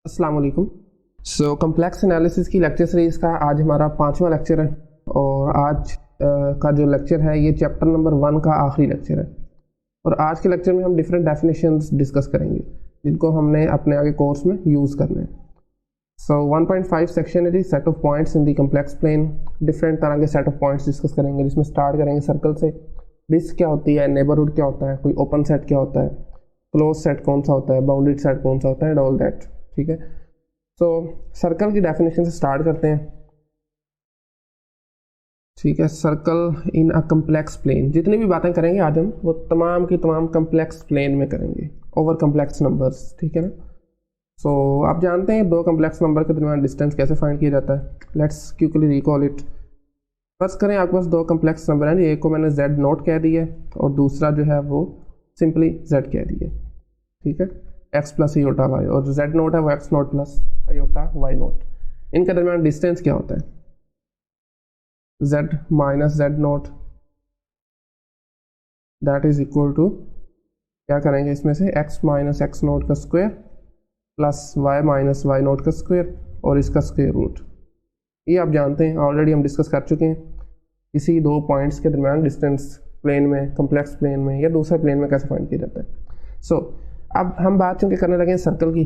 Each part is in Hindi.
अस्सलाम वालेकुम। कम्प्लेक्स एनालिसिस की लेक्चर सीरीज़ का आज हमारा 5वां लेक्चर है और आज का जो लेक्चर है ये चैप्टर नंबर 1 का आखिरी लेक्चर है। और आज के लेक्चर में हम डिफरेंट डेफिनेशंस डिस्कस करेंगे जिनको हमने अपने आगे कोर्स में यूज़ करना है। 1.5 सेक्शन है जी, set of points in the complex plane. Different तरह के सेट ऑफ पॉइंट्स डिस्कस करेंगे जिसमें स्टार्ट करेंगे सर्कल से। डिस्क क्या होती है, नेबरहुड क्या होता है, कोई ओपन सेट क्या होता है, क्लोज सेट कौन सा होता है, बाउंडेड सेट कौन सा होता है, एंड ऑल दैट। ठीक है, सर्कल की डेफिनेशन से स्टार्ट करते हैं। ठीक है, circle in a complex plane. जितनी भी बातें करेंगे आज हम वो तमाम की तमाम कम्प्लेक्स प्लेन में करेंगे, ओवर कम्प्लेक्स नंबर्स। ठीक है ना। आप जानते हैं दो कम्प्लेक्स नंबर के दरमियान डिस्टेंस कैसे फाइंड किया जाता है। Let's quickly recall it. First करें, आपके पास दो कम्प्लेक्स नंबर हैं, एक को मैंने z नोट कह दिया और दूसरा जो है वो सिंपली z कह दिया। ठीक है, x प्लस आयोटा वाई, और जो z नोट है वो x nought plus iota y nought. इनके दरमियान डिस्टेंस क्या होता है, z minus z nought, that is equal to, क्या करेंगे इसमें से, x माइनस x नोट का square plus y minus y nought का स्क्वायर और इसका स्क्वायर रूट। ये आप जानते हैं, ऑलरेडी हम डिस्कस कर चुके हैं। किसी दो पॉइंट्स के दरमियान डिस्टेंस प्लेन में, कम्प्लेक्स प्लेन में या दूसरे प्लेन में कैसे फाइंड किया जाता है। अब हम बात चूँकि करने लगे हैं सर्कल की।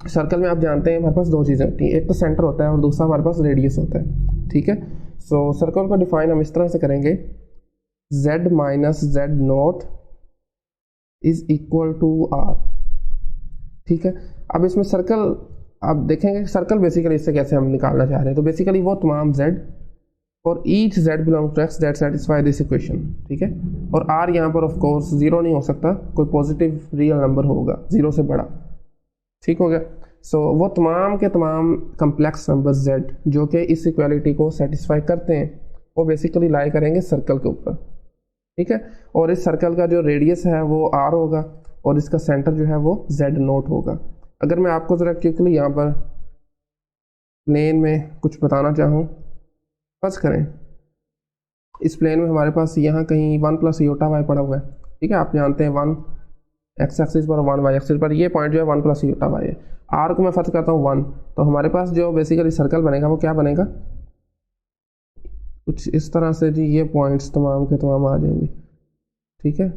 सर्कल में आप जानते हैं हमारे पास दो चीज़ें होती हैं, एक तो सेंटर होता है और दूसरा हमारे पास रेडियस होता है। ठीक है, सर्कल को डिफाइन हम इस तरह से करेंगे, z minus z nought is equal to r। ठीक है, अब इसमें सर्कल आप देखेंगे, सर्कल बेसिकली इससे कैसे हम निकालना चाह रहे हैं। तो बेसिकली वो तमाम z और each z belong to x that satisfy this equation. ठीक है, और r यहाँ पर ऑफ कोर्स जीरो नहीं हो सकता, कोई पॉजिटिव रियल नंबर होगा जीरो से बड़ा। ठीक हो गया। वो तमाम के तमाम कम्प्लेक्स नंबर z जो कि इस इक्वालिटी को सेटिस्फाई करते हैं वो बेसिकली लाई करेंगे सर्कल के ऊपर। ठीक है, और इस सर्कल का जो रेडियस है वो r होगा और इसका सेंटर जो है वो z नोट होगा। अगर मैं आपको ज़रा क्विकली यहाँ पर प्लेन में कुछ बताना चाहूँ, फर्स्ट करें इस प्लेन में हमारे पास यहाँ कहीं 1 प्लस आयोटा वाई पड़ा हुआ है। ठीक है, आप जानते हैं 1 एक्स एक्सिस पर 1 वाई एक्सिस पर, ये पॉइंट जो है 1 प्लस आयोटा वाई है। आर को मैं फर्स्ट करता हूँ 1, तो हमारे पास जो बेसिकली सर्कल बनेगा वो क्या बनेगा, कुछ इस तरह से जी, ये पॉइंट्स तमाम के तमाम आ जाएंगे। ठीक है,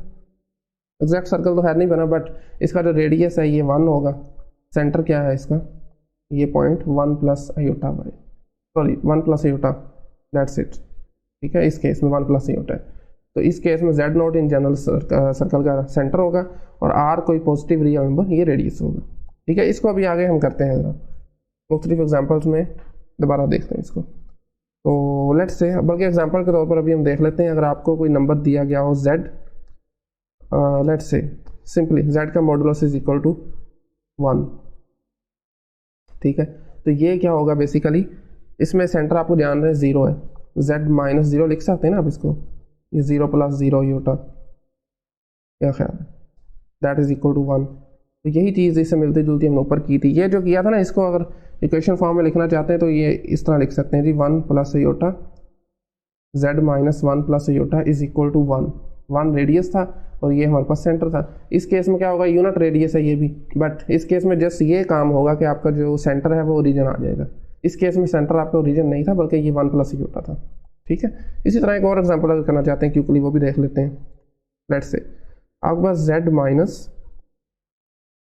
एग्जैक्ट सर्कल तो खैर नहीं बना, बट इसका जो रेडियस है ये 1 होगा। सेंटर क्या है इसका, ये point 1 plus iota y, sorry 1 plus iota, that's it. ठीक है, इस केस में 1 प्लस आयोटा है, तो इस केस में z note in general circle का सेंटर होगा और r कोई पॉजिटिव रियल नंबर, ये रेडियस होगा। ठीक है, इसको अभी आगे हम करते हैं, ज़रा मुख्तलिफ एग्जांपल्स में दोबारा देखते हैं इसको। तो लेट्स से, बल्कि एग्जांपल के तौर पर अभी हम देख लेते हैं, अगर आपको कोई नंबर दिया गया हो z, let's say simply z का मॉडुलस इज इक्वल टू 1। ठीक है, तो ये क्या होगा बेसिकली, इसमें सेंटर आपको ध्यान रहे 0 है, z माइनस 0 लिख सकते हैं ना आप इसको, ये 0 प्लस 0 आयोटा, क्या ख्याल है, दैट इज इक्वल टू 1। तो यही चीज़ इससे मिलती जुलती हमने ऊपर की थी। ये जो किया था ना, इसको अगर इक्वेशन फॉर्म में लिखना चाहते हैं तो ये इस तरह लिख सकते हैं जी, 1 plus iota z minus 1 plus iota is equal to 1। 1 radius था और ये हमारे पास सेंटर था। इस केस में क्या होगा, यूनिट रेडियस है ये भी, बट इस केस में जस्ट ये काम होगा कि आपका जो सेंटर है वो ओरिजिन आ जाएगा। इस केस में सेंटर आपका ओरिजिन नहीं था, बल्कि ये 1 प्लस आयोटा था। ठीक है, इसी तरह एक और एग्जांपल अगर करना चाहते हैं क्विकली, वो भी देख लेते हैं। लेट्स से आपके पास z minus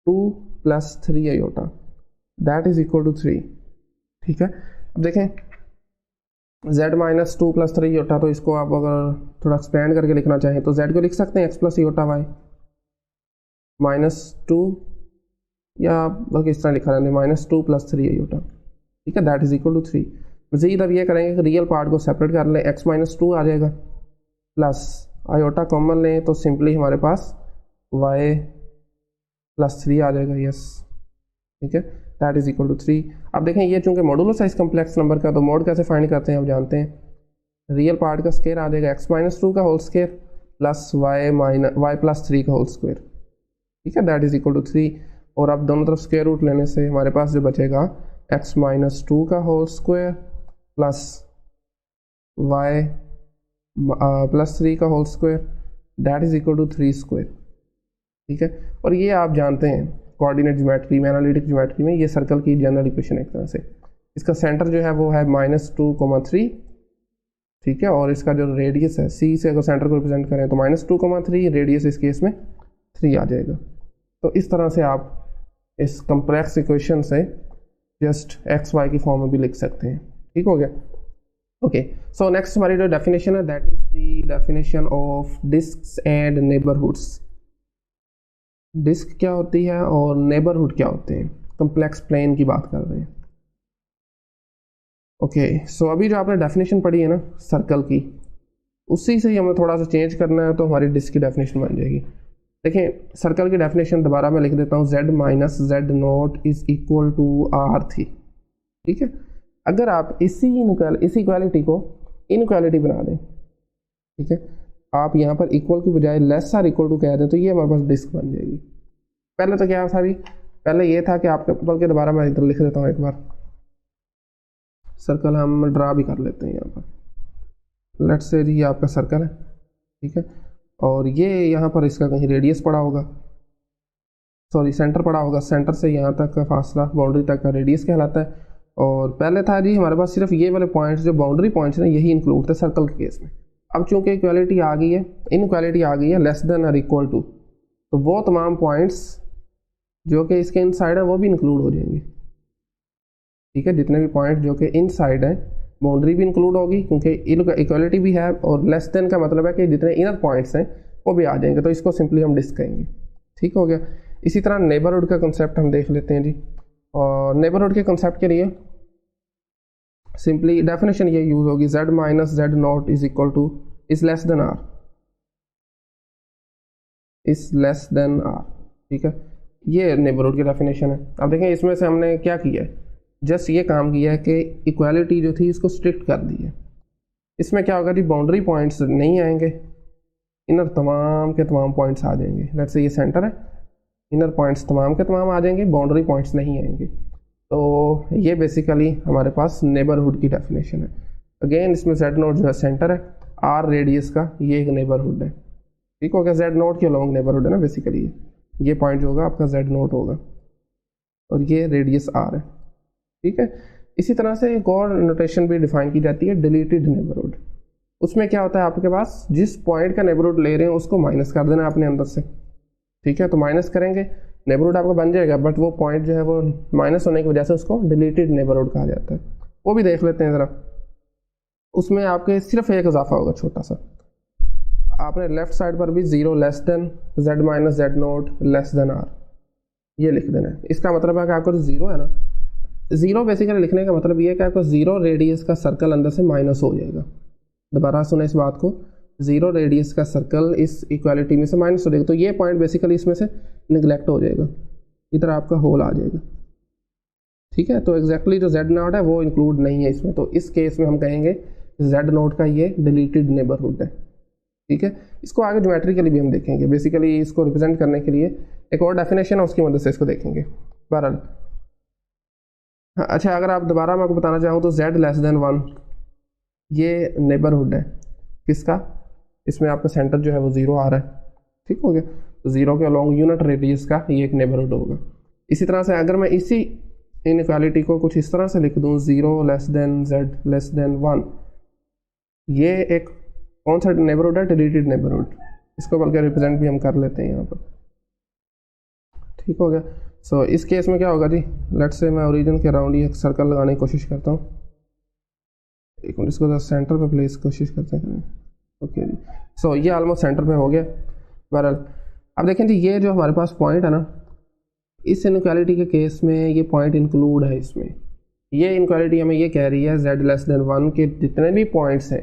2 plus 3 iota, that is equal to 3। ठीक है, अब देखें z माइनस 2 प्लस 3 आयोटा, तो इसको आप अगर थोड़ा एक्सपेंड करके लिखना चाहें तो z को लिख सकते हैं x plus iota y minus 2, या बल्कि इस तरह लिखा रहने माइनस 2 प्लस 3 आयोटा। ठीक है, दैट इज इक्वल टू 3। मजीद अब ये करेंगे कि रियल पार्ट को सेपरेट कर लें, x माइनस 2 आ जाएगा प्लस आयोटा कॉमन लें तो सिंपली हमारे पास y प्लस 3 आ जाएगा। यस, ठीक है, दैट इज इक्वल टू 3। अब देखें ये चूंकि मॉडुलस है इस कम्प्लेक्स नंबर का, तो मोड कैसे फाइंड करते हैं आप जानते हैं, रियल पार्ट का स्क्वायर आ जाएगा x माइनस 2 का whole square plus y plus 3 का होल स्क्वायर। ठीक है, दैट इज इक्वल टू 3। और अब दोनों तरफ स्क्वायर रूट लेने से हमारे पास जो बचेगा x माइनस 2 का whole square plus y plus 3 का whole square, that is equal to 3 square. ठीक है, और ये आप जानते हैं कोऑर्डिनेट ज्योमेट्री में, एनालिटिक ज्योमेट्री में ये सर्कल की जनरल इक्वेशन एक तरह से। इसका सेंटर जो है वो है -2,3, ठीक है, और इसका जो रेडियस है सी से अगर सेंटर को रिप्रेजेंट करें तो -2,3, रेडियस इस केस में 3 आ जाएगा। तो इस तरह से आप इस कम्प्लेक्स इक्वेशन से जस्ट एक्स वाई की फॉर्म में भी लिख सकते हैं। ठीक हो गया। ओके, सो नेक्स्ट हमारी जो डेफिनेशन है that is the definition of discs and neighbourhoods. Disc क्या होती है और नेबरहुड क्या होते हैं, कम्प्लेक्स प्लेन की बात कर रहे हैं। ओके, सो अभी जो आपने डेफिनेशन पढ़ी है ना सर्कल की, उसी से ही हमें थोड़ा सा चेंज करना है तो हमारी डिस्क की डेफिनेशन बन जाएगी। देखें सर्कल की डेफिनेशन दोबारा मैं लिख देता हूँ, z minus Z nought is equal to R3। ठीक है, अगर आप इसी इक्वालिटी को इनइक्वालिटी बना दें, ठीक है, आप यहाँ पर इक्वल की बजाय लेस आर इक्वल टू कह दें तो ये हमारे पास डिस्क बन जाएगी। पहले तो क्या था, पहले ये था कि आपके, बल्कि दोबारा मैं इधर लिख देता हूँ एक बार, सर्कल हम ड्रा भी कर लेते हैं यहाँ पर। लेट्स से ये आपका सर्कल है, ठीक है, और ये यहाँ पर इसका कहीं रेडियस पड़ा होगा, सॉरी सेंटर पड़ा होगा, सेंटर से यहाँ तक का फासला बाउंड्री तक का रेडियस कहलाता है। और पहले था जी हमारे पास सिर्फ ये वाले पॉइंट्स जो बाउंड्री पॉइंट्स हैं यही इंक्लूड थे सर्कल के केस में। अब चूंकि इक्वालिटी आ गई है, इनइक्वालिटी आ गई है, लेस देन और इक्वल टू, तो वो तमाम पॉइंट्स जो कि इसके इनसाइड है वो भी इंक्लूड हो जाएंगे। ठीक है, जितने भी पॉइंट जो कि इनसाइड है बाउंड्री भी इंक्लूड होगी, क्योंकि इक्वालिटी भी है, और लेस देन का मतलब है कि जितने इनर पॉइंट्स हैं वो भी आ जाएंगे, तो इसको सिंपली हम डिस्क कहेंगे। ठीक हो गया। इसी तरह नेबरहुड का कंसेप्ट हम देख लेते हैं जी, और नेबरहुड के कंसेप्ट के लिए सिंपली डेफिनेशन ये यूज होगी, z minus Z not is equal two is less then r, is less then r। ठीक है, ये नेबरहुड की डेफिनेशन है। अब देखें इसमें से हमने क्या किया है, जस्ट ये काम किया है कि इक्वालिटी जो थी इसको स्ट्रिक्ट कर दी है। इसमें क्या होगा जी, बाउंड्री पॉइंट्स नहीं आएंगे, इनर तमाम के तमाम पॉइंट्स आ जाएंगे। लेट्स से ये सेंटर है, इनर पॉइंट्स तमाम के तमाम आ जाएंगे, बाउंड्री पॉइंट्स नहीं आएंगे। तो ये बेसिकली हमारे पास नेबरहुड की डेफिनेशन है। अगेन इसमें जेड नोट जो है सेंटर है, आर रेडियस का ये एक नेबरहुड है। ठीक हो गया, जेड नोट के लॉन्ग नेबरहुड है ना बेसिकली, ये पॉइंट जो होगा आपका जेड नोट होगा और ये रेडियस आर है। ठीक है, इसी तरह से एक और नोटेशन भी डिफाइन की जाती है, डिलीटेड नेबरहुड। उसमें क्या होता है, आपके पास जिस पॉइंट का नेबरहुड ले रहे हैं उसको माइनस कर देना आपने अंदर से। ठीक है, तो माइनस करेंगे नेबरहुड आपका बन जाएगा, बट वो पॉइंट जो है वो माइनस होने की वजह से उसको डिलीटेड नेबरहुड कहा जाता है। वो भी देख लेते हैं ज़रा। उसमें आपके सिर्फ एक इजाफा होगा छोटा सा, आपने लेफ्ट साइड पर भी 0 less than z minus Z nought less than r ये लिख देना है। इसका मतलब है कि आपका जो 0 है ना, 0 बेसिकली लिखने का मतलब ये है कि आपको 0 रेडियस का सर्कल अंदर से माइनस हो जाएगा। दोबारा सुने इस बात को, 0 रेडियस का सर्कल इस इक्वालिटी में से माइनस हो जाएगा, तो ये पॉइंट बेसिकली इसमें से निगलेक्ट हो जाएगा, इधर आपका होल आ जाएगा। ठीक है, तो एग्जैक्टली जो जेड नोट है वो इंक्लूड नहीं है इसमें, तो इस केस में हम कहेंगे जेड नोट का ये डिलीटेड नेबरहुड है। ठीक है, इसको आगे ज्योमेट्रिकली भी हम देखेंगे, बेसिकली इसको रिप्रेजेंट करने के लिए एक और डेफिनेशन है उसकी मदद से इसको देखेंगे। बहरहाल अच्छा, अगर आप दोबारा मैं आपको बताना चाहूँ तो z लेस देन 1 ये नेबरहुड है किसका, इसमें आपका सेंटर जो है वो 0 आ रहा है। ठीक हो गया, तो 0 के अलॉन्ग यूनिट रेडियस का ये एक नेबरहुड होगा। इसी तरह से अगर मैं इसी इनइक्वालिटी को कुछ इस तरह से लिख दूँ, 0 less then z less than 1, ये एक कौन सा नेबरहुड है, डिलीटेड नेबरहुड। इसको बल्कि रिप्रेजेंट भी हम कर लेते हैं यहाँ पर। ठीक हो गया। सो इस केस में क्या होगा जी, लेट्स से मैं ओरिजिन के अराउंड ये एक सर्कल लगाने की कोशिश करता हूँ। एक मिनट, इसको सेंटर पे प्लेस कोशिश करते हैं। ओके जी, सो ये ऑलमोस्ट सेंटर पे हो गया। बहरहाल अब देखें जी, ये जो हमारे पास पॉइंट है ना, इस इनइक्वालिटी के केस में ये पॉइंट इंक्लूड है इसमें। ये इनइक्वालिटी हमें ये कह रही है z लेस देन 1 के जितने भी पॉइंट्स हैं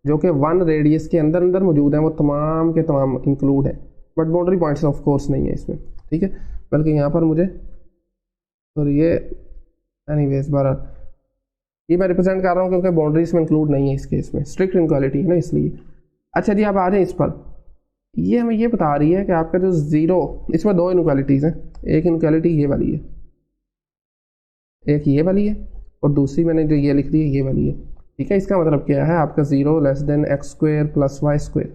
जो कि 1 रेडियस के अंदर अंदर मौजूद हैं वो तमाम के तमाम इंक्लूड है, but boundary points of course नहीं है इसमें। ठीक है, बल्कि यहाँ पर मुझे सॉरी ये एनीवेज बहरहाल ये मैं रिप्रेजेंट कर रहा हूँ क्योंकि बाउंड्रीज में इंक्लूड नहीं है इस केस में, स्ट्रिक्ट इनइक्वालिटी है ना इसलिए। अच्छा जी, आप आ जाए इस पर, ये हमें ये बता रही है कि आपका जो 0, इसमें 2 इनइक्वालिटीज़ हैं, एक इनइक्वालिटी ये वाली है, एक ये वाली है, और दूसरी मैंने जो ये लिख दी है ये वाली है। ठीक है, इसका मतलब क्या है, आपका 0 less then x² plus y²,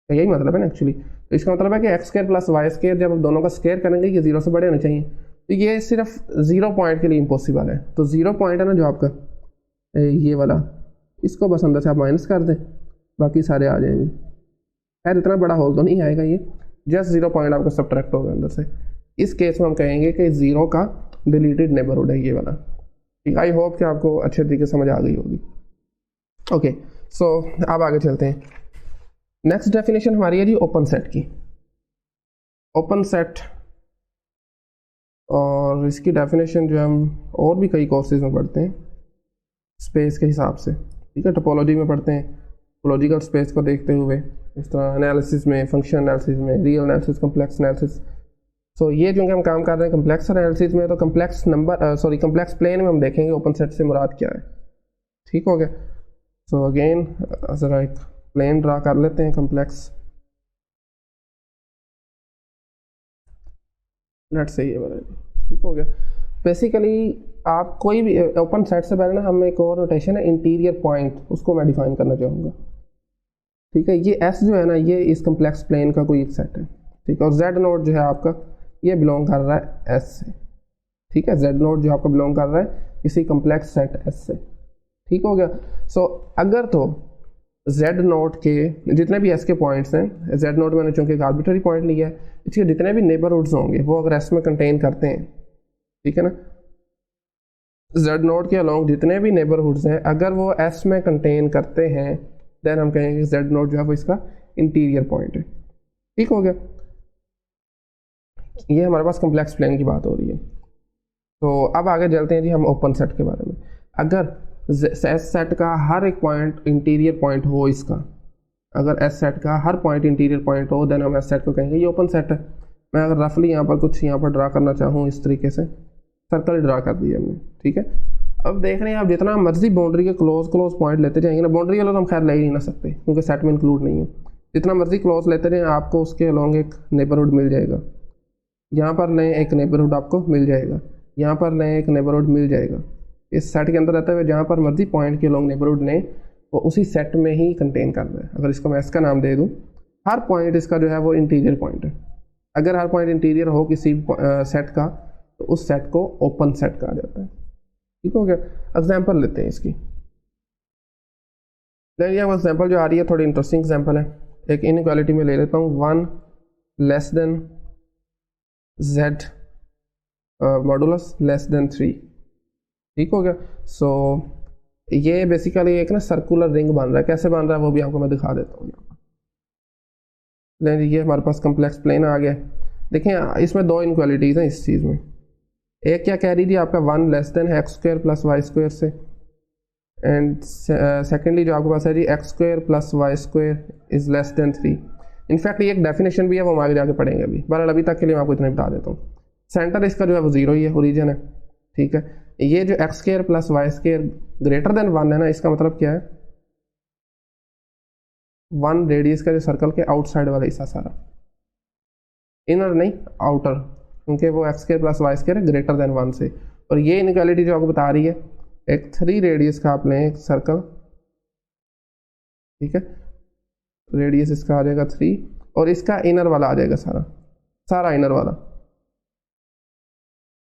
यही मतलब है ना एक्चुअली। तो इसका मतलब है कि x square plus y square जब आप दोनों का स्क्वायर करेंगे ये 0 से बड़े होने चाहिए, तो ये सिर्फ 0 पॉइंट के लिए इम्पॉसिबल है। तो 0 पॉइंट है ना जो आपका ये वाला, इसको बस अंदर से आप माइनस कर दें, बाकी सारे आ जाएंगे। खैर इतना बड़ा होल तो नहीं आएगा, ये जस्ट 0 पॉइंट आपका सब्ट्रैक्ट होगा अंदर से। इस केस में हम कहेंगे कि 0 का डिलीटेड नेबरहुड है ये वाला। ठीक, आई होप कि आपको अच्छे तरीके से समझ आ गई होगी। ओके, सो अब आगे चलते हैं। नेक्स्ट डेफिनेशन हमारी है जी ओपन सेट की। ओपन सेट, और इसकी डेफिनेशन जो हम और भी कई कोर्सेज में पढ़ते हैं स्पेस के हिसाब से, ठीक है, टोपोलॉजी में पढ़ते हैं, टोपोलॉजिकल स्पेस को देखते हुए, इस तरह एनालिसिस में, फंक्शन एनालिसिस में, रियल एनालिसिस, कम्प्लेक्स एनालिसिस। सो ये जो हम काम कर रहे हैं कम्प्लेक्स एनालिसिस में, तो कम्प्लेक्स नंबर कम्प्लेक्स प्लेन में हम देखेंगे ओपन सेट से मुराद क्या है। ठीक हो गया। सो अगेन ज़रा एक प्लेन ड्रा कर लेते हैं कम्प्लेक्स, लेट से ये वाला। ठीक हो गया। बेसिकली आप कोई भी ओपन सेट से पहले ना हम एक और नोटेशन है इंटीरियर पॉइंट, उसको मैं डिफाइन करना चाहूँगा। ठीक है, ये एस जो है ना ये इस कम्प्लेक्स प्लेन का कोई एक सेट है। ठीक है, और जेड नोट जो है आपका ये बिलोंग कर रहा है एस से। ठीक है, जेड नोट जो आपका बिलोंग कर रहा है किसी कम्प्लेक्स सेट एस से। ठीक हो गया। सो अगर तो जेड नोट के जितने भी एस के पॉइंट्स हैं, जेड नोट मैंने चूंकि एक आर्बिट्ररी पॉइंट लिया है, इसके जितने भी नेबरहुड्स होंगे वो अगर एस में कंटेन करते हैं, ठीक है ना, जेड नोट के अलोंग जितने भी नेबरहुड्स हैं अगर वो एस में कंटेन करते हैं, देन हम कहेंगे जेड नोट जो है वो इसका इंटीरियर पॉइंट है। ठीक हो गया। ये हमारे पास कम्प्लेक्स प्लेन की बात हो रही है। तो अब आगे चलते हैं जी हम ओपन सेट के बारे में। अगर एस सेट का हर एक पॉइंट इंटीरियर पॉइंट हो इसका, अगर एस सेट का हर पॉइंट इंटीरियर पॉइंट हो, देन हम एस सेट को कहेंगे ये ओपन सेट है। मैं अगर रफली यहाँ पर कुछ यहाँ पर ड्रा करना चाहूँ, इस तरीके से सर्कल ड्रा कर दिया हमने। ठीक है, अब देख रहे हैं आप जितना मर्जी बाउंड्री के क्लोज पॉइंट लेते जाएंगे ना, बाउंड्री वाला तो हम खैर ले ही नहीं ना सकते क्योंकि सेट में इंक्लूड नहीं है, जितना मर्जी क्लोज लेते जाएं आपको उसके अलोंग एक नेबरहुड मिल जाएगा। यहाँ पर लें एक नेबरहुड आपको मिल जाएगा, यहाँ पर लें एक नेबरहुड मिल जाएगा। इस सेट के अंदर रहते हुए जहाँ पर मर्जी पॉइंट के अलोंग नेबरहुड लें वो उसी सेट में ही कंटेन कर रहा है। अगर इसको मैं एस का नाम दे दूँ, हर पॉइंट इसका जो है वो इंटीरियर पॉइंट है। अगर हर पॉइंट इंटीरियर हो किसी सेट का तो उस सेट को ओपन सेट कहा जाता है। ठीक हो गया। एग्जाम्पल लेते हैं इसकी। लेकिन ये एग्जाम्पल जो आ रही है थोड़ी इंटरेस्टिंग एग्जाम्पल है। एक इनइक्वालिटी में ले लेता हूँ 1 less then z modulus less than 3। ठीक हो गया। सो ये बेसिकली एक ना सर्कुलर रिंग बन रहा है। कैसे बन रहा है वो भी आपको मैं दिखा देता हूँ। लेकिन ये हमारे पास कम्प्लेक्स प्लेन आ गया। देखें इसमें दो इनइक्वालिटीज़ हैं इस चीज़ में। एक क्या कह रही थी आपका 1 less than x square plus y square से, एंड सेकेंडली जो आपके पास है जी x square plus y square is less than 3। In fact ये एक डेफिनेशन भी है, वो हम आगे जाके पढ़ेंगे। अभी बहरहाल अभी तक के लिए मैं आपको इतना बता देता हूँ। सेंटर इसका जो है वो 0 ही है, ओरिजिन है। ठीक है, ये जो x square plus y square greater than 1 है ना, इसका मतलब क्या है 1 रेडियस का जो सर्कल के आउटसाइड वाला हिस्सा सारा, इनर नहीं आउटर, क्योंकि वो x square plus y square है ग्रेटर देन 1 से। और ये इनइक्वालिटी जो आपको बता रही है एक 3 रेडियस का आप लें एक सर्कल, ठीक है, रेडियस इसका आ जाएगा 3 और इसका इनर वाला आ जाएगा सारा इनर वाला।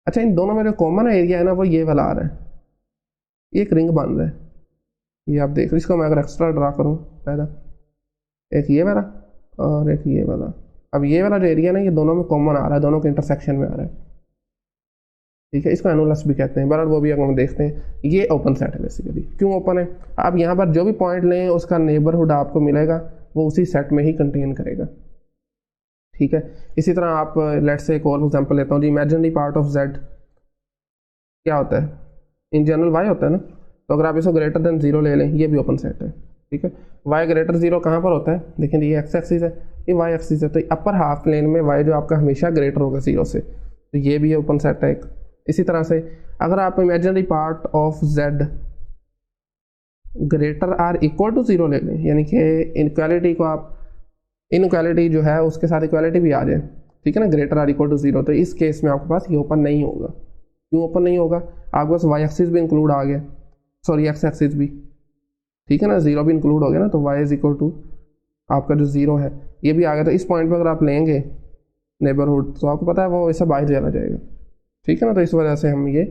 अच्छा, इन दोनों में जो कॉमन एरिया है ना वो ये वाला आ रहा है, ये एक रिंग बन रहा है। ये आप देख रहे, इसको मैं अगर एक्स्ट्रा ड्रा करूँ पहला, एक ये वाला और एक ये वाला। अब ये वाला जो एरिया ना ये दोनों में कॉमन आ रहा है, दोनों के इंटरसेक्शन में आ रहा है। ठीक है, इसको एनुलस भी कहते हैं, बराबर वो भी अगर हम देखते हैं। ये ओपन सेट है बेसिकली। क्यों ओपन है? आप यहाँ पर जो भी पॉइंट लें उसका नेबरहुड आपको मिलेगा वो उसी सेट में ही कंटेन करेगा। ठीक है, इसी तरह आप लेट से एक और एग्जांपल लेता हूँ जी। इमेजिनरी पार्ट ऑफ जेड क्या होता है? इन जनरल वाई होता है ना। तो अगर आप इसको ग्रेटर देन 0 ले लें, ये भी ओपन सेट है। ठीक है, वाई ग्रेटर 0 कहाँ पर होता है? देखिए ये एक्स एक्सिस है, ये वाई एक्सिस है, तो अपर हाफ प्लेन में वाई जो आपका हमेशा ग्रेटर होगा 0 से, तो ये भी ओपन सेट है एक। इसी तरह से अगर आप imaginary part of z greater or equal to 0 ले लें, यानी कि इनक्वालिटी को आप इनक्वालिटी जो है उसके साथ इक्वालिटी भी आ जाए, ठीक है ना, ग्रेटर आर इक्वल टू 0, तो इस केस में आपके पास ये ओपन नहीं होगा। क्यों ओपन नहीं होगा? आपके पास वाई एक्सिस भी इंक्लूड आ गया, सॉरी एक्स एक्सिस भी, ठीक है ना, 0 भी इंक्लूड हो गया ना, तो y इज इक्वल टू आपका जो 0 है ये भी आ गया, तो इस पॉइंट पर अगर आप लेंगे नेबरहुड तो आपको पता है वो ऐसा बाहर चला जाएगा, ठीक है ना। तो इस वजह से हम ये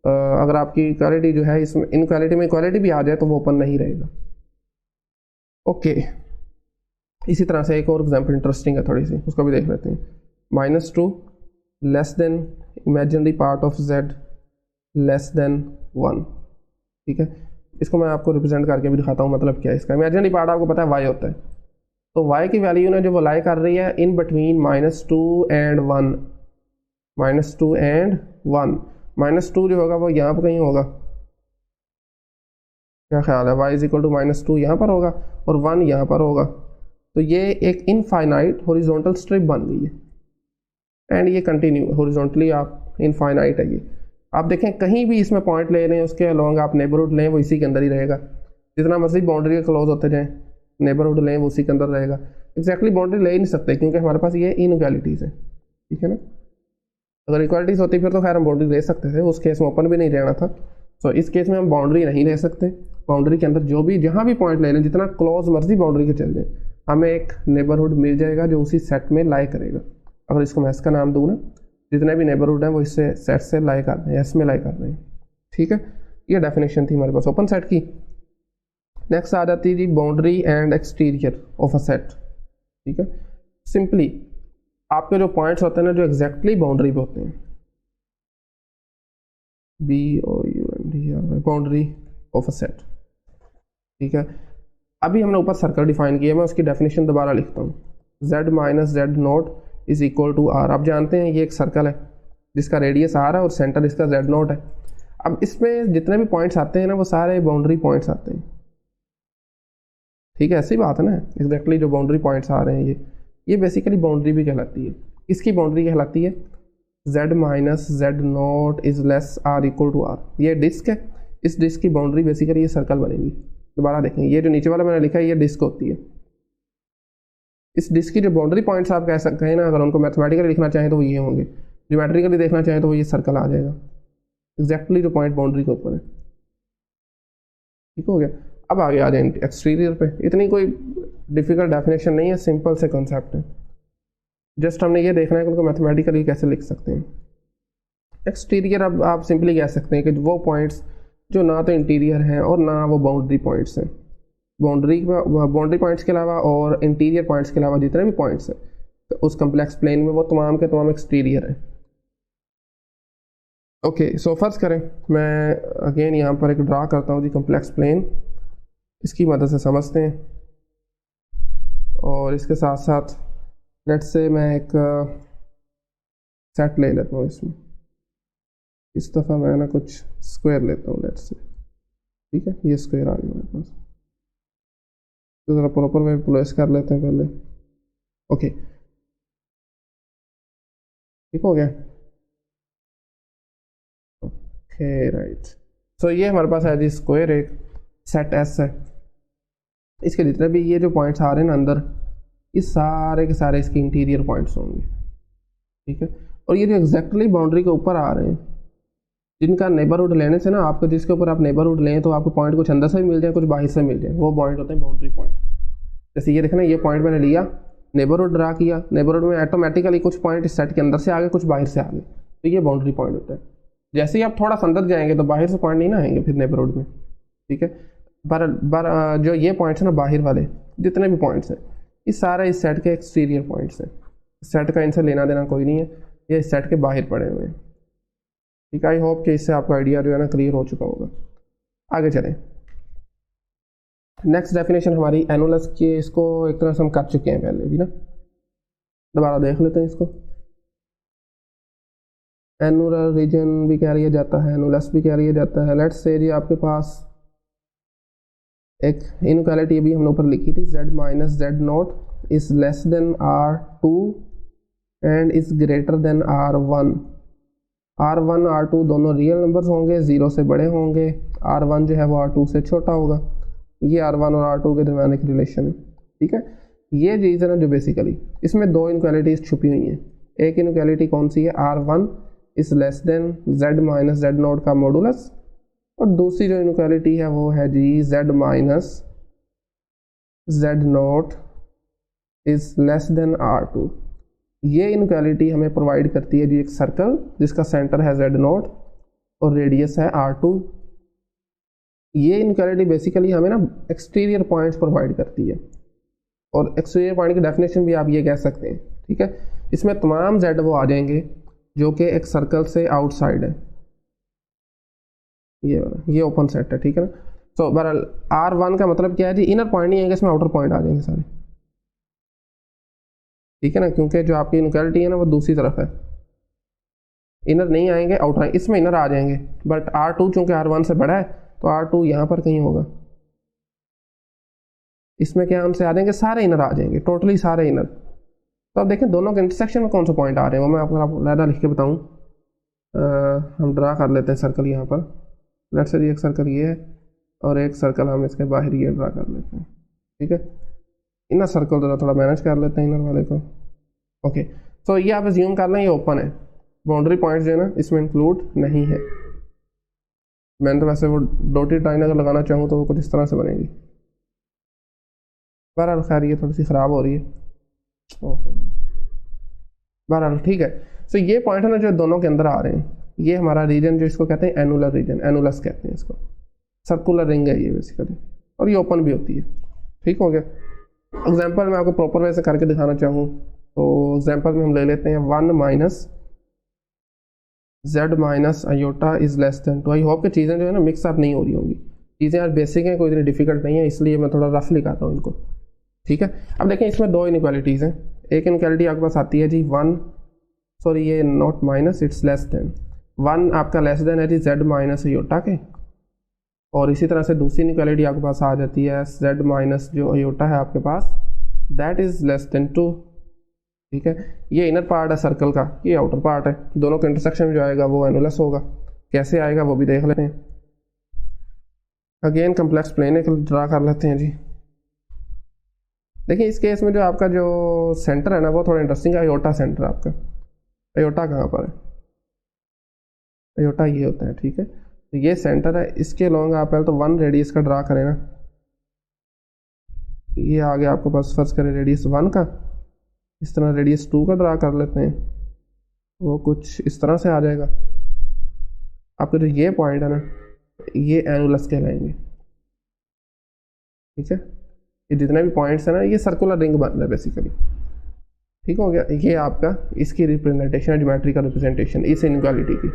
अगर आपकी इक्वालिटी जो है इसमें इनक्वालिटी में इक्वालिटी भी आ जाए तो वो ओपन नहीं रहेगा। ओके, इसी तरह से एक और एग्जांपल इंटरेस्टिंग है थोड़ी सी, उसको भी देख लेते हैं। -2 less than imaginary part of z less than 1, ठीक है। इसको मैं आपको रिप्रेजेंट करके भी दिखाता हूँ, मतलब क्या है इसका। इमेजिनरी पार्ट आपको पता है y होता है, तो y की वैल्यू ने जो वो लाई कर रही है इन बिटवीन -2 एंड 1, -2 एंड 1। -2 जो होगा वो यहाँ पर कहीं होगा, क्या ख्याल है, y इज इक्वल टू -2 यहाँ पर होगा और 1 यहाँ पर होगा। तो ये एक इनफाइनाइट हॉरिजॉन्टल स्ट्रिप बन गई है एंड ये कंटिन्यू हॉरिजॉन्टली आप इनफाइनाइट है ये। आप देखें कहीं भी इसमें पॉइंट ले लें उसके अलोंग आप नेबरहुड लें वो इसी के अंदर ही रहेगा, जितना मर्जी बाउंड्री के क्लोज होते जाएँ नेबरहुड लें वो उसी के अंदर रहेगा। एग्जैक्टली बाउंड्री ले ही नहीं सकते क्योंकि हमारे पास ये इनइक्वालिटीज़ हैं, ठीक है ना। अगर इक्वालिटीज़ होती फिर तो खैर हम बाउंड्री ले सकते थे, उस केस में ओपन भी नहीं रहना था। तो इस केस में हम बाउंड्री नहीं ले सकते, बाउंड्री के अंदर जो भी जहाँ भी पॉइंट ले लें जितना क्लोज मर्जी बाउंड्री के चल जाए हमें एक नेबरहुड मिल जाएगा जो उसी सेट में लाई करेगा। अगर इसको मैं इसका नाम दूँ ना, जितने भी नेबरहुड हैं वो इससे सेट से लाई कर रहे हैं, एस में लाई कर रहे हैं, ठीक है। ये डेफिनेशन थी हमारे पास ओपन सेट की। नेक्स्ट आ जाती है जी boundary and exterior of a set, ठीक है। सिंपली आपके जो पॉइंट्स होते हैं ना जो एग्जैक्टली बाउंड्री पे होते हैं, BOUNDRY boundary of a set, ठीक है। अभी हमने ऊपर सर्कल डिफाइन किया, मैं उसकी डेफिनेशन दोबारा लिखता हूँ। Z - Z0 is equal to R। आप जानते हैं ये एक सर्कल है जिसका रेडियस R है और सेंटर इसका Z0 है। अब इसमें जितने भी पॉइंट्स आते हैं ना वो सारे बाउंड्री पॉइंट्स आते हैं, ठीक है। ऐसी बात है ना, एग्जैक्टली जो बाउंड्री पॉइंट्स आ रहे हैं ये बेसिकली बाउंड्री भी कहलाती है। इसकी बाउंड्री कहलाती है Z - Z0 is less R equal to R। ये डिस्क है, इस डिस्क की बाउंड्री बेसिकली ये सर्कल बनेगी। दोबारा देखें, ये जो नीचे वाला मैंने लिखा है ये डिस्क होती है। इस डिस्क की जो बाउंड्री पॉइंट्स आप कह सकते हैं ना, अगर उनको मैथमेटिकली लिखना चाहें तो वो ये होंगे, ज्योमेट्रिकली देखना चाहें तो वो ये सर्कल आ जाएगा, एग्जैक्टली जो पॉइंट बाउंड्री के ऊपर है, ठीक हो गया। अब आगे आ जाए एक्सटीरियर पे। इतनी कोई डिफिकल्ट डेफिनेशन नहीं है, सिंपल से कॉन्सेप्ट है। जस्ट हमने ये देखना है कि उनको मैथमेटिकली कैसे लिख सकते हैं। एक्सटीरियर अब आप सिंपली कह सकते हैं कि वो पॉइंट्स जो ना तो इंटीरियर हैं और ना वो बाउंड्री पॉइंट्स हैं। बाउंड्री पॉइंट्स के अलावा और इंटीरियर पॉइंट्स के अलावा जितने भी पॉइंट्स हैं तो उस कम्प्लेक्स प्लेन में वो तमाम के तमाम एक्सटीरियर हैं। ओके, सो फर्स्ट करें, मैं अगेन यहाँ पर एक ड्रा करता हूँ जी कम्प्लेक्स प्लेन, इसकी मदद से समझते हैं। और इसके साथ साथ लेट्स से मैं एक सेट ले लेता हूँ इसमें, इस दफ़ा मैं ना कुछ स्क्वायर लेता हूँ लेट्स से, ठीक है। ये स्क्वायर आ गया मेरे पास, तो ज़रा प्रॉपर वे प्लेस कर लेते हैं पहले। ओके, ठीक हो गया। ओके राइट, सो ये हमारे पास है जी स्क्वायर, एक सेट एस है। इसके जितने भी ये जो पॉइंट्स आ रहे हैं ना अंदर, इस सारे के सारे इसके इंटीरियर पॉइंट्स होंगे, ठीक है। और ये जो एग्जैक्टली बाउंड्री के ऊपर आ रहे हैं जिनका नेबरहुड लेने से ना आपको, जिसके ऊपर आप नेबरहुड लें तो आपको पॉइंट कुछ अंदर से भी मिल जाए कुछ बाहर से मिल जाए, वो पॉइंट होते हैं बाउंड्री पॉइंट। जैसे ये देखना, ये पॉइंट मैंने लिया, नेबरहुड ड्रा किया, नेबरहुड में ऑटोमेटिकली कुछ पॉइंट इस सेट के अंदर से आ गए कुछ बाहर से आ गए, तो ये बाउंड्री पॉइंट होता है। जैसे ही आप थोड़ा सा अंदर जाएंगे तो बाहर से पॉइंट नहीं ना आएंगे फिर नेबरहुड में, ठीक है। पर जो ये पॉइंट्स हैं ना बाहर वाले जितने भी पॉइंट्स हैं ये सारे इस सेट के एक्सटीरियर पॉइंट्स हैं। सेट का इनसे लेना देना कोई नहीं है, ये इस सेट के बाहर पड़े हुए हैं, ठीक है। आई होप कि इससे आपका आइडिया जो है ना क्लियर हो चुका होगा। आगे चलें, नेक्स्ट डेफिनेशन हमारी एनुलस की, इसको एक तरह से हम कर चुके हैं पहले भी ना, दोबारा देख लेते हैं इसको। एनुलर रीजन भी कह लिया जाता है, एनुलस भी कह लिया जाता है। लेट्स से जी आपके पास एक इनइक्वालिटी भी हमने ऊपर लिखी थी, Z - Z0 is less then R2 and is greater than R1। R1 R2 दोनों रियल नंबर्स होंगे, 0 से बड़े होंगे, R1 जो है वो R2 से छोटा होगा। ये R1 और R2 के दरमियान एक रिलेशन है, ठीक है। ये रीज़न है जो बेसिकली इसमें दो इनइक्वालिटीज छुपी हुई हैं। एक इनइक्वालिटी कौन सी है, R1 is less then Z - Z0 का मॉडुलस, और दूसरी जो इनइक्वालिटी है वो है जी Z - Z0 is less then R2। ये इनक्वालिटी हमें प्रोवाइड करती है जी एक सर्कल जिसका सेंटर है Z0 और रेडियस है R2। ये इनक्वालिटी बेसिकली हमें ना एक्सटीरियर पॉइंट्स प्रोवाइड करती है, और एक्सटीरियर पॉइंट की डेफिनेशन भी आप ये कह सकते हैं, ठीक है। इसमें तमाम Z वो आ जाएंगे जो कि एक सर्कल से आउटसाइड है, ये ओपन सेट है, ठीक है ना। तो बहरहाल R1 का मतलब क्या है जी, इनर पॉइंट नहीं आएंगे, इसमें आउटर पॉइंट आ जाएंगे सारे, ठीक है ना, क्योंकि जो आपकी इनक्वालिटी है ना वो दूसरी तरफ है, इनर नहीं आएंगे आउटर, इसमें इनर आ जाएंगे। बट R2 चूंकि R1 से बड़ा है तो R2 यहाँ पर कहीं होगा, इसमें क्या उनसे आ जाएंगे, सारे इनर आ जाएंगे, टोटली सारे इनर। तो अब देखें दोनों के इंटरसेक्शन में कौन सा पॉइंट आ रहे हैं वो मैं आपको अलग लिख के बताऊँ। हम ड्रा कर लेते हैं सर्कल यहाँ पर, लेट्स से एक सर्कल ये है और एक सर्कल हम इसके बाहर ये ड्रा कर लेते हैं, ठीक है। इनर सर्कल जरा थोड़ा मैनेज कर लेते हैं इनर वाले को। ओके, तो ये आप अज्यूम कर लें ये ओपन है, बाउंड्री पॉइंट जो है ना इसमें इंक्लूड नहीं है। मैंने तो वैसे वो डॉटेड लाइन अगर लगाना चाहूँ तो वो कुछ इस तरह से बनेगी। बहरहाल खैर ये थोड़ी सी ख़राब हो रही है, बहरहाल ठीक है। तो ये पॉइंट है ना जो दोनों के अंदर आ रहे हैं, ये हमारा रीजन जो इसको कहते हैं एनुलर रीजन, एनुलस कहते हैं इसको, सर्कुलर रिंग है ये बेसिकली, और ये ओपन भी होती है, ठीक हो गया। एग्जाम्पल मैं आपको प्रॉपर वे से करके दिखाना चाहूँ तो एग्जाम्पल में हम ले लेते हैं 1 minus Z minus iota is less than 2। I hope कि चीज़ें जो है ना मिक्स अप नहीं हो रही होंगी, चीज़ें यार बेसिक हैं, कोई इतनी डिफिकल्ट नहीं है, इसलिए मैं थोड़ा रफली कर रहा हूँ इनको, ठीक है। अब देखें इसमें दो इनक्वालिटीज़ हैं, एक इनक्वालिटी आपके पास आती है जी 1, सॉरी ये not minus, it's less than 1, आपका लेस देन है जी Z माइनस आयोटा के, और इसी तरह से दूसरी इनक्वालिटी आपके पास आ जाती है Z माइनस जो आयोटा है आपके पास, दैट इज़ लेस देन 2, ठीक है। ये इनर पार्ट है सर्कल का, ये आउटर पार्ट है, दोनों के इंटरसेक्शन में जो आएगा वो एनुलस होगा। कैसे आएगा वो भी देख लेते हैं। अगेन कम्प्लेक्स प्लेन ड्रा कर लेते हैं जी। देखिए इस केस में जो आपका जो सेंटर है ना वो थोड़ा इंटरेस्टिंग है, आयोटा सेंटर आपका, आयोटा कहाँ पर है, आयोटा ये होता है, ठीक है। तो ये सेंटर है, इसके लॉन्ग आप पहले तो 1 रेडियस का ड्रा करें ना, ये आ गया आपके पास, फर्स्ट करें रेडियस 1 का, इस तरह रेडियस 2 का ड्रा कर लेते हैं, वो कुछ इस तरह से आ जाएगा। आपके जो ये पॉइंट है ना ये एनुलस कहलाएंगे, ठीक है। ये जितने भी पॉइंट्स हैं ना ये सर्कुलर रिंग बन रहा है बेसिकली, ठीक हो गया। ये आपका इसकी रिप्रेजेंटेशन है, ज्योमेट्री का रिप्रेजेंटेशन इस इनक्वालिटी की,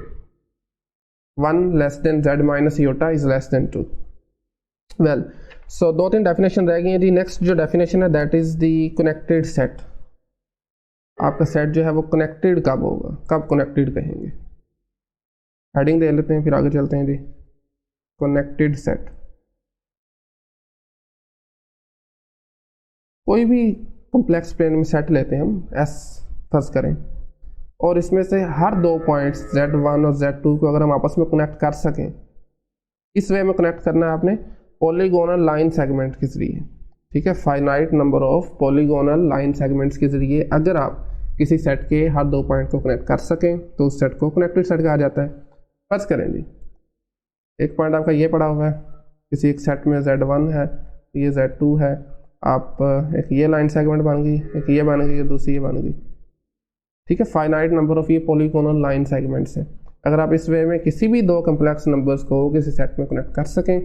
1 less then Z minus iota is less than 2। Well so 2-3 definition रह गई हैं जी। नेक्स्ट जो डेफिनेशन है that is the connected set. आपका सेट जो है वो कनेक्टेड कब होगा, कब कनेक्टेड कहेंगे, हेडिंग दे लेते हैं फिर आगे चलते हैं जी। कनेक्टेड सेट, कोई भी कॉम्प्लेक्स प्लेन में सेट लेते हैं हम, S फर्ज करें, और इसमें से हर दो पॉइंट्स Z1 और Z2 को अगर हम आपस में कनेक्ट कर सकें, इस वे में कनेक्ट करना है आपने पॉलीगोनल लाइन सेगमेंट के जरिए, ठीक है। Finite number of polygonal line segments के जरिए अगर आप किसी सेट के हर दो पॉइंट को कनेक्ट कर सकें तो उस सेट को कनेक्टेड सेट कहा जाता है। फर्ज करें जी एक पॉइंट आपका ये पड़ा हुआ है, किसी एक सेट में Z1 है, ये Z2 है, आप एक ये लाइन सेगमेंट बन गई, एक ये बन गई, दूसरी ये बन गई, ठीक है। फाइनाइट नंबर ऑफ ये पॉलीगोनल लाइन सेगमेंट्स हैं। अगर आप इस वे में किसी भी दो कम्प्लेक्स नंबर्स को किसी सेट में कनेक्ट कर सकें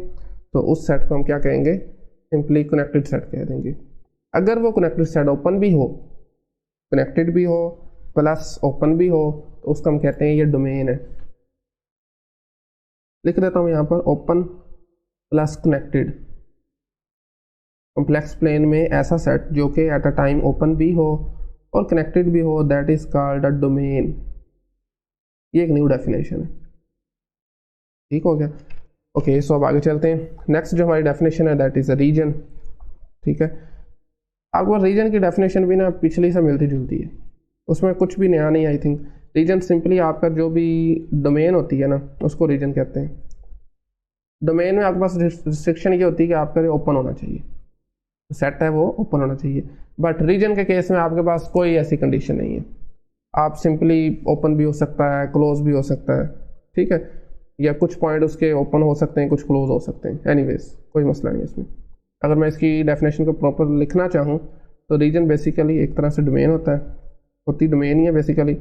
तो उस सेट को हम क्या कहेंगे, सिंपली कनेक्टेड सेट कह देंगे। अगर वो कनेक्टेड सेट ओपन भी हो, कनेक्टेड भी हो प्लस ओपन भी हो तो उसको हम कहते हैं ये डोमेन है। लिख देता हूँ यहाँ पर open plus connected, complex plane में ऐसा सेट जो कि एट अ टाइम ओपन भी हो और कनेक्टेड भी हो, that is called a domain. ये एक न्यू डेफिनेशन है, ठीक हो गया। ओके सो अब आगे चलते हैं। नेक्स्ट जो हमारी डेफिनेशन है दैट इज अ रीजन, ठीक है। आपको रीजन की डेफिनेशन भी ना पिछली से मिलती जुलती है, उसमें कुछ भी नया नहीं। आई थिंक रीजन सिंपली आपका जो भी डोमेन होती है ना उसको रीजन कहते हैं। डोमेन में आपके पास रिस्ट्रिक्शन ये होती है कि आपका ओपन होना चाहिए, सेट है वो ओपन होना चाहिए। बट रीजन के केस में आपके पास कोई ऐसी कंडीशन नहीं है, आप सिंपली ओपन भी हो सकता है, क्लोज भी हो सकता है, ठीक है, या कुछ पॉइंट उसके ओपन हो सकते हैं, कुछ क्लोज हो सकते हैं। एनीवेज कोई मसला नहीं है इसमें। अगर मैं इसकी डेफिनेशन को प्रॉपर लिखना चाहूँ तो रीजन बेसिकली एक तरह से डोमेन होता है, होती डोमेन ही है बेसिकली।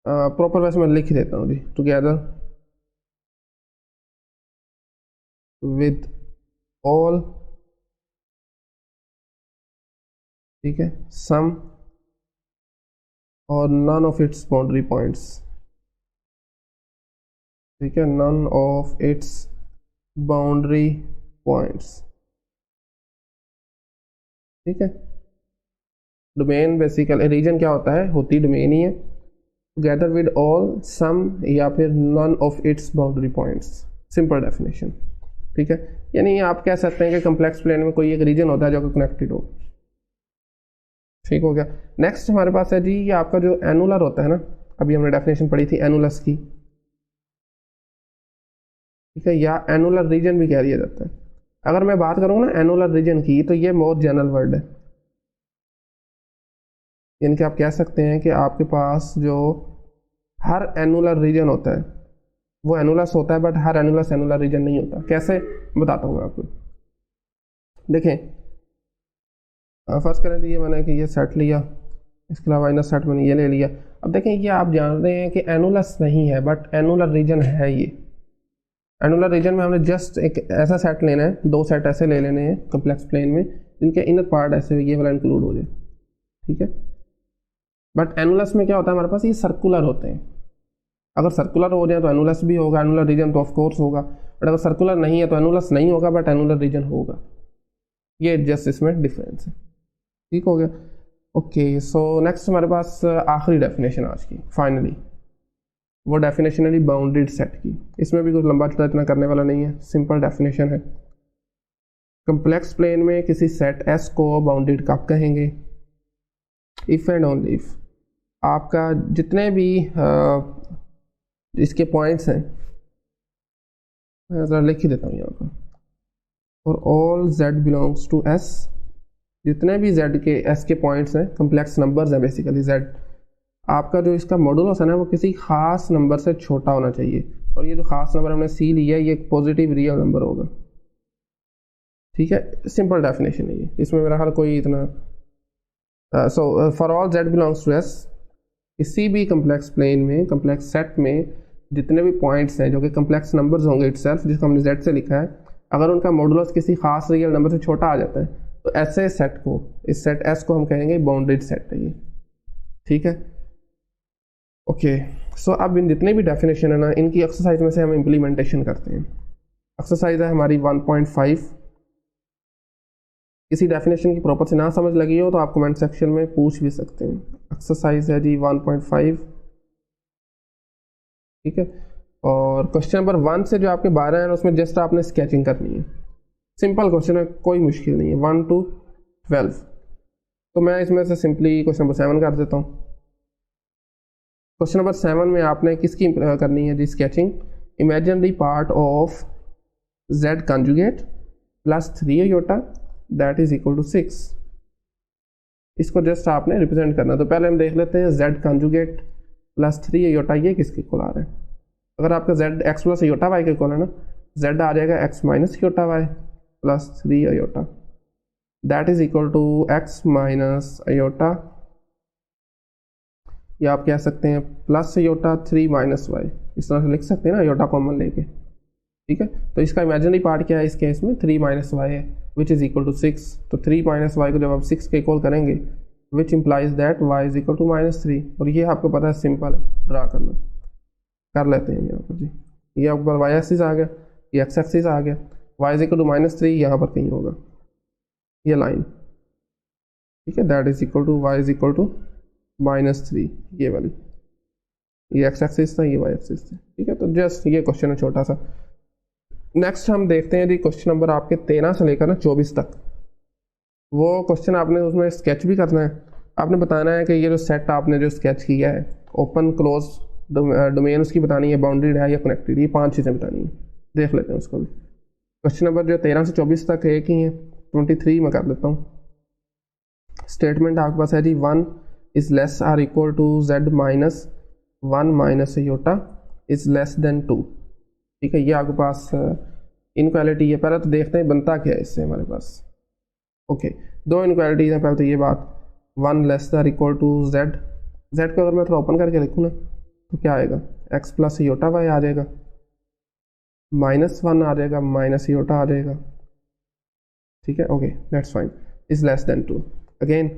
प्रॉपर वैसे मैं लिख देता हूँ जी, टुगेदर विद ऑल, ठीक है, सम और none of its boundary points, ठीक है, none of its boundary points, ठीक है। डोमेन बेसिकली रीजन क्या होता है, होती डोमेन ही है, टुगेदर विद ऑल सम या फिर none of its boundary points, simple definition, ठीक है। यानी आप कह सकते हैं कि कम्प्लेक्स प्लेन में कोई एक रीजन होता है जो कि कनेक्टेड हो, ठीक हो गया। नेक्स्ट हमारे पास है जी, ये आपका जो एनुलर होता है ना, अभी हमने डेफिनेशन पढ़ी थी एनुलस की, ठीक है, या एनुलर रीजन भी कह दिया जाता है। अगर मैं बात करूँ ना एनुलर रीजन की, तो ये मोर जनरल वर्ड है, यानी कि आप कह सकते हैं कि आपके पास जो हर एनुलर रीजन होता है वो एनुलस होता है, बट हर एनुलस एनुलर रीजन नहीं होता। कैसे, बताता हूँ मैं आपको। देखें, फर्स्ट करें तो ये मैंने कि ये सेट लिया, इसके अलावा इनर सेट मैंने ये ले लिया। अब देखें, ये आप जान रहे हैं कि एनुलस नहीं है बट एनुलर रीजन है। ये एनुलर रीजन में हमने जस्ट एक ऐसा सेट लेना है, दो सेट ऐसे ले लेने हैं कम्प्लेक्स प्लेन में जिनके इनर पार्ट ऐसे ये वाला इंक्लूड हो जाए, ठीक है। बट एनुलस में क्या होता है, हमारे पास ये सर्कुलर होते हैं। अगर सर्कुलर हो जाए तो एनुलस भी होगा, एनुलर रीजन तो ऑफ कोर्स होगा, बट अगर सर्कुलर नहीं है तो एनुलस नहीं होगा बट एनुलर रीजन होगा। ये जस्ट इसमें डिफरेंस है, ठीक हो गया। ओके, सो नेक्स्ट हमारे पास आखिरी डेफिनेशन आज की, फाइनली वो डेफिनेशन है बाउंडेड सेट की। इसमें भी कुछ लंबा चौड़ा इतना करने वाला नहीं है, सिंपल डेफिनेशन है। कम्प्लेक्स प्लेन में किसी सेट एस को बाउंडेड कब कहेंगे, इफ एंड ओनली इफ आपका जितने भी इसके पॉइंट्स हैं, मैं ज़रा लिख ही देता हूँ यहाँ पर, for all z belongs to s, जितने भी z के s के पॉइंट्स हैं, कम्प्लेक्स नंबर्स हैं बेसिकली z, आपका जो इसका मॉडुलस है ना वो किसी खास नंबर से छोटा होना चाहिए। और ये जो खास नंबर हमने c लिया है ये एक पॉजिटिव रियल नंबर होगा, ठीक है। सिंपल डेफिनेशन है ये, इसमें मेरा ख्याल कोई इतना so for all z belongs to s, किसी भी कम्प्लेक्स प्लेन में, कम्प्लेक्स सेट में जितने भी पॉइंट्स हैं जो कि कम्प्लेक्स नंबर्स होंगे इटसेल्फ, जिसको हमने z से लिखा है, अगर उनका मॉडुलस किसी खास रियल नंबर से छोटा आ जाता है तो ऐसे सेट को, इस सेट s को हम कहेंगे बाउंडेड सेट है ये, ठीक है। ओके, सो अब इन जितने भी डेफिनेशन है ना, इनकी एक्सरसाइज में से हम इम्प्लीमेंटेशन करते हैं। एक्सरसाइज है हमारी 1.5। किसी डेफिनेशन की प्रॉपर से ना समझ लगी हो तो आप कमेंट सेक्शन में पूछ भी सकते हैं। एक्सरसाइज है जी 1.5, ठीक है। और क्वेश्चन नंबर 1 से जो आपके 12 हैं उसमें जस्ट आपने स्केचिंग करनी है, सिंपल क्वेश्चन है, कोई मुश्किल नहीं है, 1 to 12। तो मैं इसमें से सिंपली क्वेश्चन नंबर 7 कर देता हूँ। क्वेश्चन नंबर 7 में आपने किसकी करनी है जी sketching, imaginary part of z conjugate plus 3 iota that is equal to 6। इसको जस्ट आपने रिप्रेजेंट करना। तो पहले हम देख लेते हैं z कंजुगेट प्लस 3 योटा ये किसके इक्वल आ रहा है। अगर आपका z x plus iota y के इक्वल है ना, z आ जाएगा x minus iota y plus 3 iota that is equal to x minus iota, या आप कह सकते हैं प्लस योटा 3 माइनस वाई, इस तरह से लिख सकते हैं ना, योटा कॉमन लेके, ठीक है। तो इसका इमेजिनरी पार्ट क्या है इस केस में, 3 माइनस वाई है विच इज इक्वल टू 6। तो 3 माइनस वाई को जब आप 6 के इक्वल करेंगे which implies that y is equal to -3। और ये आपको पता है सिंपल है, ड्रा करना, कर लेते हैं यहाँ पर जी। ये ऊपर वाई एक्सिस आ गया, ये एक्स एक्सिस आ गया, y इज इक्वल टू -3 यहाँ पर कहीं होगा ये लाइन, ठीक है, that is equal to y is equal to -3, ये वाली, ये एक्स एक्सिस था, ये वाई एक्सिस था, ठीक है। तो जस्ट ये क्वेश्चन है छोटा सा। नेक्स्ट हम देखते हैं जी क्वेश्चन नंबर आपके 13 से लेकर ना 24 तक। वो क्वेश्चन आपने उसमें स्केच भी करना है, आपने बताना है कि ये जो सेट आपने जो स्केच किया है, ओपन क्लोज डोमेन उसकी बतानी है, बाउंड्रीड है या कनेक्टेड, ये 5 चीज़ें बतानी है। देख लेते हैं उसको भी। क्वेश्चन नंबर जो 13 से 24 तक एक ही है, 23 में कर देता हूँ। स्टेटमेंट आपके पास है जी 1 is less or equal to z minus 1 minus iota is less than 2, ठीक है। ये आपके पास इनक्वालिटी है। पहले तो देखते हैं बनता क्या है इससे हमारे पास। ओके, दो इनक्वालिटीज हैं। पहले तो ये बात, one less than equal to Z, Z को अगर मैं थोड़ा ओपन करके लिखूँ ना तो क्या आएगा, एक्स प्लस योटा वाई आ जाएगा, -1 आ जाएगा, माइनस योटा आ जाएगा, ठीक है। Okay that's fine, is less than 2, again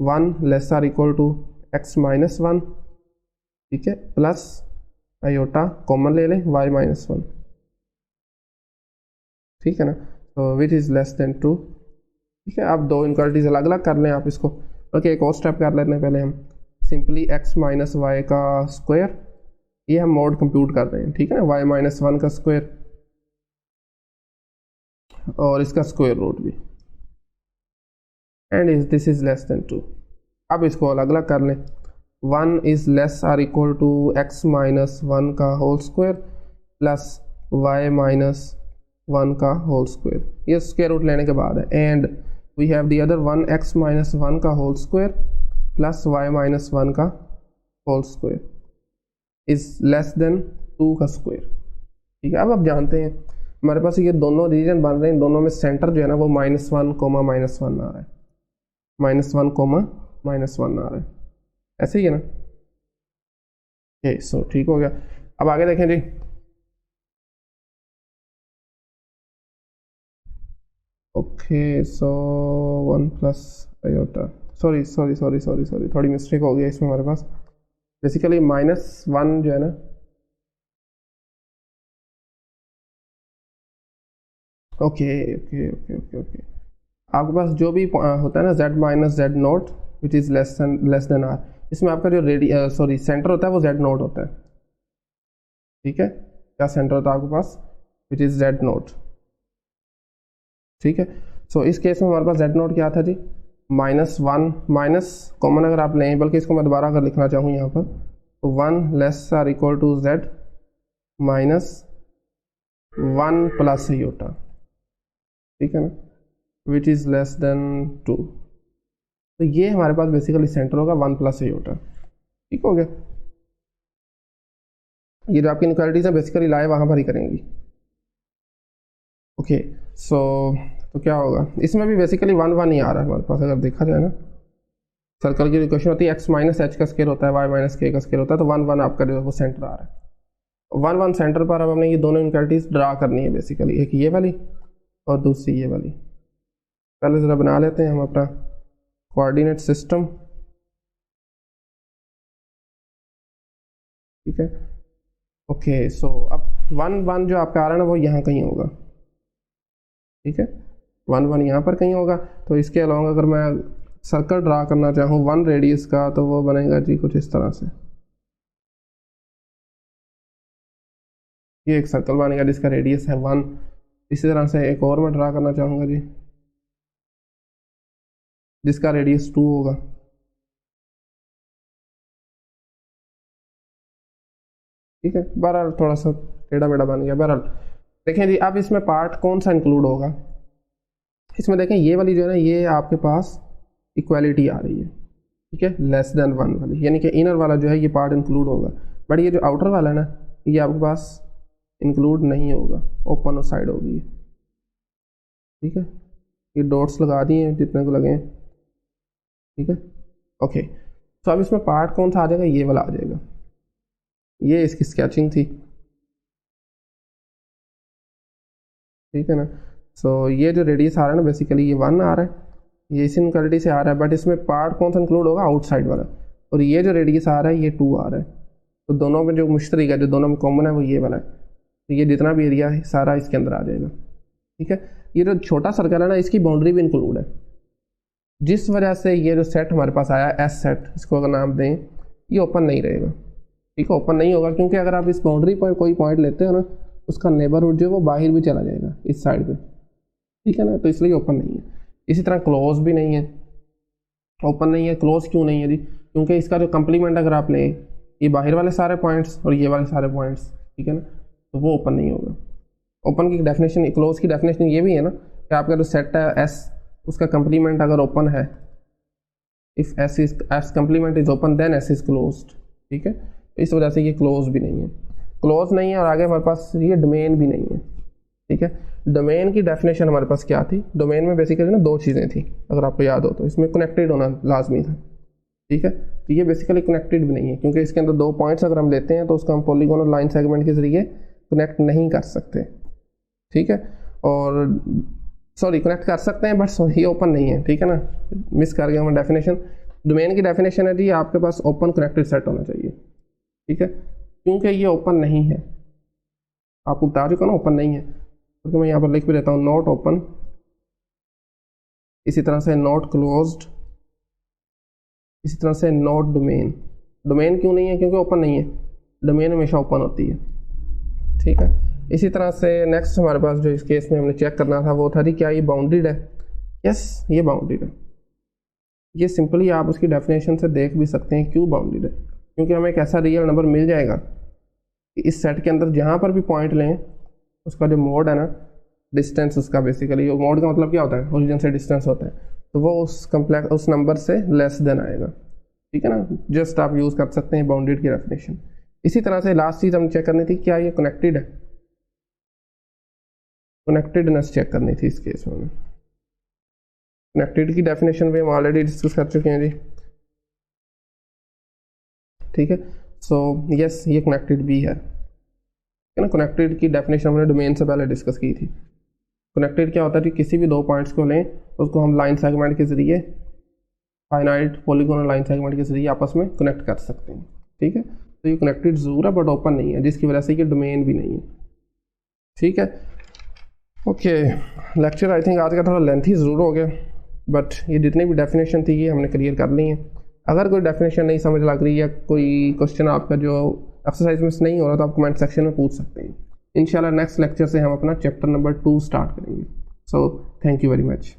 1 less or equal to X -1, ठीक है, प्लस आयोटा कॉमन ले लें y-1, ठीक है ना। तो विच इज़ लेस देन 2, ठीक है। आप दो इनक्वालिटीज अलग अलग कर लें आप इसको, बल्कि एक और स्टेप कर लेते हैं पहले हम, सिंपली x माइनस वाई का स्क्वायर, ये हम मोड कंप्यूट कर रहे हैं, ठीक है ना, y-1 का स्क्वायर और इसका स्क्वायर रूट भी, and this is less than 2। अब इसको अलग अलग कर लें, 1 is less or equal to x-1 का होल स्क्वायर प्लस y-1 का होल स्क्वायर, ये स्क्वायर रूट लेने के बाद है, and we have the other 1 x-1 का होल स्क्वायर प्लस y-1 का whole square is less than 2 का स्क्वायर, ठीक है। अब आप जानते हैं हमारे पास ये दोनों रीजन बन रहे हैं, दोनों में सेंटर जो है ना वो -1, -1 आ रहा है, -1, -1 आ रहा है, ऐसे ही है ना। सो ठीक हो गया। अब आगे देखें जी, okay so 1 plus iota, sorry थोड़ी मिस्टेक हो गई इसमें हमारे पास, बेसिकली -1 जो है ना, ओके आपके पास जो भी होता है ना z minus Z naught which is less than R, इसमें आपका जो सेंटर होता है वो z नोट होता है, ठीक है। क्या सेंटर होता है आपके पास, विच इज़ z नोट, ठीक है। सो इस केस में हमारे पास z नोट क्या था जी, -1, माइनस कॉमन अगर आप लें, बल्कि इसको मैं दोबारा अगर लिखना चाहूँ यहाँ पर, तो 1 less or equal to z -1 plus iota, ठीक है ना, विच इज़ लेस देन 2। तो ये हमारे पास बेसिकली सेंटर होगा 1 प्लस योटा, ठीक हो गया। ये जो आपकी इनक्वालिटीज है बेसिकली लाए वहाँ पर ही करेंगी, ओके। सो तो क्या होगा, इसमें भी बेसिकली 1 ही आ रहा है हमारे पास, अगर देखा जाए ना, सर्कल की इक्वेशन होती है x माइनस एच का स्केयर होता है, y माइनस के का स्केयर होता है, तो 1 आपका जो है वो सेंटर आ रहा है, 1 सेंटर पर। अब हमने ये दोनों इनक्वालिटीज ड्रा करनी है बेसिकली, एक ये वाली और दूसरी ये वाली। पहले ज़रा बना लेते हैं हम अपना कोऑर्डिनेट सिस्टम, ठीक है। ओके सो अब 1 जो आपका आ रहा है ना वो यहाँ कहीं होगा, ठीक है, 1 यहाँ पर कहीं होगा। तो इसके अलावा अगर मैं सर्कल ड्रा करना चाहूँ 1 रेडियस का, तो वो बनेगा जी कुछ इस तरह से, ये एक सर्कल बनेगा जिसका रेडियस है 1। इसी तरह से एक और मैं ड्रा करना चाहूँगा जी जिसका रेडियस 2 होगा, ठीक है। बहरहाल थोड़ा सा टेढ़ा मेढ़ा बन गया, बहरहाल देखें जी। अब इसमें पार्ट कौन सा इंक्लूड होगा, इसमें देखें ये वाली जो है ना, ये आपके पास इक्वालिटी आ रही है, ठीक है, लेस देन 1 वाली, यानी कि इनर वाला जो है ये पार्ट इंक्लूड होगा, बट ये जो आउटर वाला है ना ये आपके पास इंक्लूड नहीं होगा, ओपन और साइड होगी, ठीक है। ये डॉट्स लगा दिए हैं जितने को लगे हैं, ठीक है, ओके। तो अब इसमें पार्ट कौन सा आ जाएगा, ये वाला आ जाएगा, ये इसकी स्केचिंग थी, ठीक है ना। सो ये जो रेडियस आ रहा है ना बेसिकली ये 1 आ रहा है, ये इस इनक्वालिटी से आ रहा है, बट इसमें पार्ट कौन सा इंक्लूड होगा, आउटसाइड वाला, और ये जो रेडियस आ रहा है ये 2 आ रहा है, तो दोनों में जो मुश्तरक है, जो दोनों में कॉमन है वो ये वाला है, तो ये जितना भी एरिया है सारा इसके अंदर आ जाएगा, ठीक है। ये जो छोटा सर्कल है ना इसकी बाउंड्री भी इंक्लूड है, जिस वजह से ये जो सेट हमारे पास आया एस सेट, इसको अगर नाम दें, ये ओपन नहीं रहेगा, ठीक है, ओपन नहीं होगा, क्योंकि अगर आप इस बाउंड्री पर कोई पॉइंट लेते हो ना उसका नेबरहुड जो है वो बाहर भी चला जाएगा इस साइड पे, ठीक है ना, तो इसलिए ओपन नहीं है। इसी तरह क्लोज भी नहीं है, ओपन नहीं है। क्लोज क्यों नहीं है जी, क्योंकि इसका जो कंप्लीमेंट अगर आप लें, ये बाहर वाले सारे पॉइंट्स और ये वाले सारे पॉइंट्स, ठीक है ना, तो वो ओपन नहीं होगा। ओपन की डेफिनेशन, क्लोज की डेफिनेशन ये भी है ना कि आपका जो सेट है एस, उसका कंप्लीमेंट अगर ओपन है, if S complement is open then S is closed, ठीक है। इस वजह से ये क्लोज भी नहीं है, क्लोज नहीं है, और आगे हमारे पास ये डोमेन भी नहीं है, ठीक है। डोमेन की डेफिनेशन हमारे पास क्या थी, डोमेन में बेसिकली ना दो चीज़ें थी, अगर आपको याद हो तो। इसमें कनेक्टेड होना लाजमी था, ठीक है। तो ये बेसिकली कनेक्टेड भी नहीं है, क्योंकि इसके अंदर 2 पॉइंट्स अगर हम लेते हैं तो उसका हम पॉलीगोनल लाइन सेगमेंट के जरिए कनेक्ट नहीं कर सकते, ठीक है। और सॉरी, कनेक्ट कर सकते हैं बट ये ओपन नहीं है, ठीक है ना, मिस कर गया मैं डेफिनेशन। डोमेन की डेफिनेशन है जी आपके पास ओपन कनेक्टेड सेट होना चाहिए, ठीक है। क्योंकि ये ओपन नहीं है, आपको बता चुका ना ओपन नहीं है, क्योंकि मैं यहाँ पर लिख भी देता हूँ नॉट ओपन, इसी तरह से नॉट क्लोज्ड, इसी तरह से नॉट डोमेन। डोमेन क्यों नहीं है, क्योंकि ओपन नहीं है, डोमेन हमेशा ओपन होती है, ठीक है। इसी तरह से नेक्स्ट हमारे पास जो इस केस में हमने चेक करना था वो था जी क्या ये बाउंडेड है। यस, ये बाउंडेड है। ये सिंपली आप उसकी डेफिनेशन से देख भी सकते हैं क्यों बाउंडेड है, क्योंकि हमें एक ऐसा रियल नंबर मिल जाएगा कि इस सेट के अंदर जहाँ पर भी पॉइंट लें उसका जो मोड है ना, डिस्टेंस उसका बेसिकली, मोड का मतलब क्या होता है, ओरिजिन से डिस्टेंस होता है, तो वो उस नंबर से लेस देन आएगा, ठीक है ना। जस्ट आप यूज़ कर सकते हैं बाउंडेड की डेफिनेशन। इसी तरह से लास्ट चीज़ हम चेक करनी थी क्या ये कनेक्टेड है, कनेक्टेडनेस चेक करनी थी इस केस में। कनेक्टेड की डेफिनेशन भी हम ऑलरेडी डिस्कस कर चुके हैं जी, ठीक है। सो यस, ये कनेक्टेड भी है ना। कनेक्टेड की डेफिनेशन हमने डोमेन से पहले डिस्कस की थी। कनेक्टेड क्या होता है कि किसी भी 2 पॉइंट्स को लें उसको हम लाइन सेगमेंट के जरिए, फाइनाइट पॉलीगोनल लाइन सेगमेंट के जरिए आपस में कनेक्ट कर सकते हैं, ठीक है। तो ये कनेक्टेड ज़रूर है बट ओपन नहीं है, जिसकी वजह से ये डोमेन भी नहीं है, ठीक है। ओके, लेक्चर आई थिंक आज का थोड़ा लेंथी ज़रूर हो गया, बट ये जितनी भी डेफिनेशन थी ये हमने क्लियर कर ली है। अगर कोई डेफिनेशन नहीं समझ लग रही या कोई क्वेश्चन आपका जो एक्सरसाइज में नहीं हो रहा तो आप कमेंट सेक्शन में पूछ सकते हैं। इंशाल्लाह नेक्स्ट लेक्चर से हम अपना चैप्टर नंबर 2 स्टार्ट करेंगे। So thank you very much.